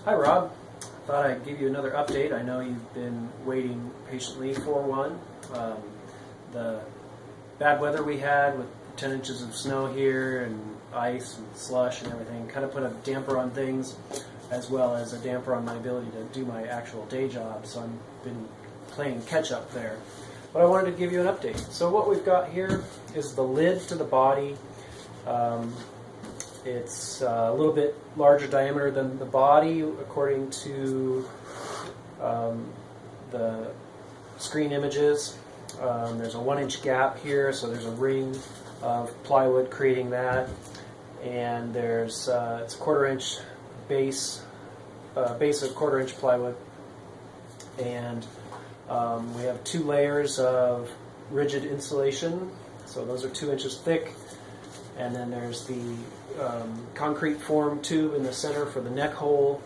Hi Rob, thought I'd give you another update. I know you've been waiting patiently for one. The bad weather we had with 10 inches of snow here and ice and slush and everything kind of put a damper on things, as well as a damper on my ability to do my actual day job, so I've been playing catch up there. But I wanted to give you an update. So what we've got here is the lid to the body. It's a little bit larger diameter than the body according to the screen images. There's a 1-inch gap here, so there's a ring of plywood creating that, and there's it's a 1/4-inch base of 1/4-inch plywood, and we have 2 layers of rigid insulation, so those are 2 inches thick, and then there's the concrete form tube in the center for the neck hole,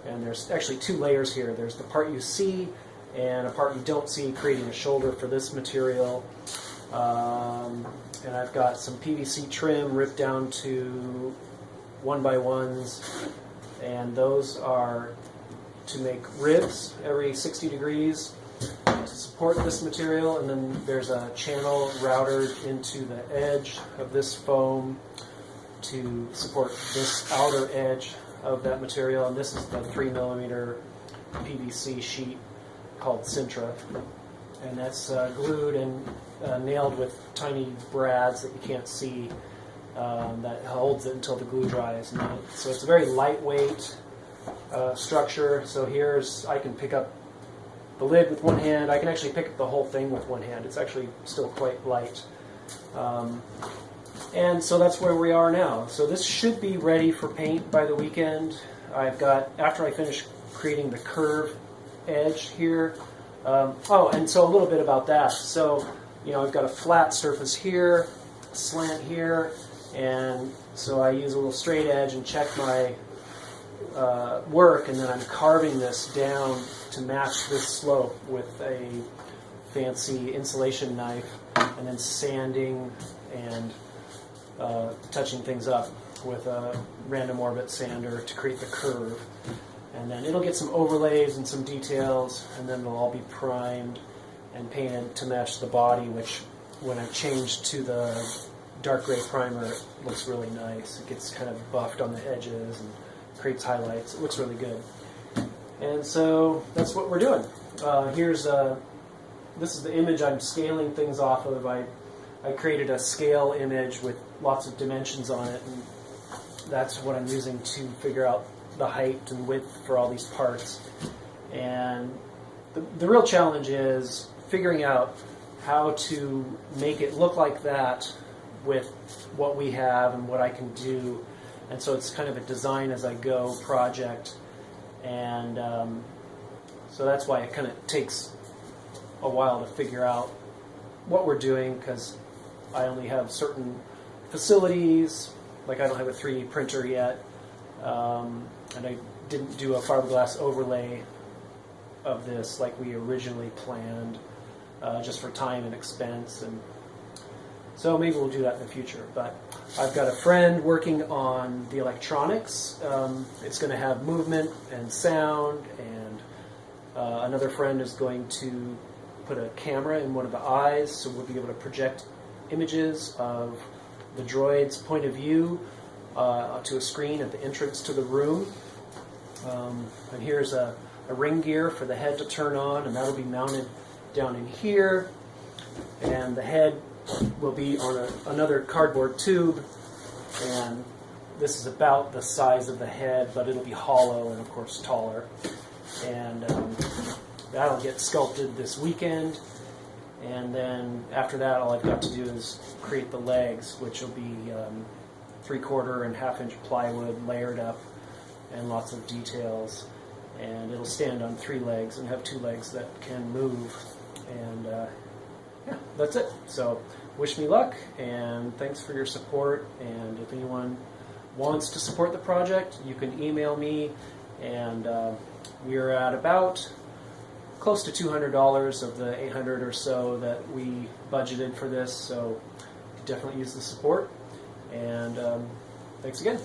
and there's actually 2 layers here. There's the part you see and a part you don't see, creating a shoulder for this material. And I've got some PVC trim ripped down to 1x1s, and those are to make ribs every 60 degrees to support this material, and then there's a channel routed into the edge of this foam to support this outer edge of that material, and this is the 3mm PVC sheet called Sintra, and that's glued and nailed with tiny brads that you can't see, that holds it until the glue dries. And so it's a very lightweight structure. So I can pick up the lid with one hand. I can actually pick up the whole thing with one hand. It's actually still quite light. And so that's where we are now. So this should be ready for paint by the weekend. I've got, after I finish creating the curve edge here, and so a little bit about that. So, I've got a flat surface here, a slant here, and so I use a little straight edge and check my work, and then I'm carving this down to match this slope with a fancy insulation knife, and then sanding and touching things up with a random orbit sander to create the curve. And then it'll get some overlays and some details, and then it'll all be primed and painted to match the body, which when I change to the dark gray primer, it looks really nice. It gets kind of buffed on the edges and creates highlights. It looks really good. And so that's what we're doing. This is the image I'm scaling things off of. I created a scale image with lots of dimensions on it, and that's what I'm using to figure out the height and width for all these parts. And the real challenge is figuring out how to make it look like that with what we have and what I can do. And so it's kind of a design as I go project, and so that's why it kind of takes a while to figure out what we're doing, because I only have certain facilities, like I don't have a 3D printer yet, and I didn't do a fiberglass overlay of this like we originally planned, just for time and expense, and so maybe we'll do that in the future. But I've got a friend working on the electronics. It's going to have movement and sound, and another friend is going to put a camera in one of the eyes, so we'll be able to project images of the droid's point of view to a screen at the entrance to the room. And here's a ring gear for the head to turn on, and that'll be mounted down in here, and the head will be on another cardboard tube, and this is about the size of the head, but it'll be hollow and of course taller, and that'll get sculpted this weekend. And then after that, all I've got to do is create the legs, which will be 3/4 and 1/2-inch plywood layered up, and lots of details. And it'll stand on 3 legs and have 2 legs that can move. And yeah, that's it. So wish me luck, and thanks for your support. And if anyone wants to support the project, you can email me, and we're at about close to $200 of the $800 or so that we budgeted for this, so definitely use the support, and thanks again.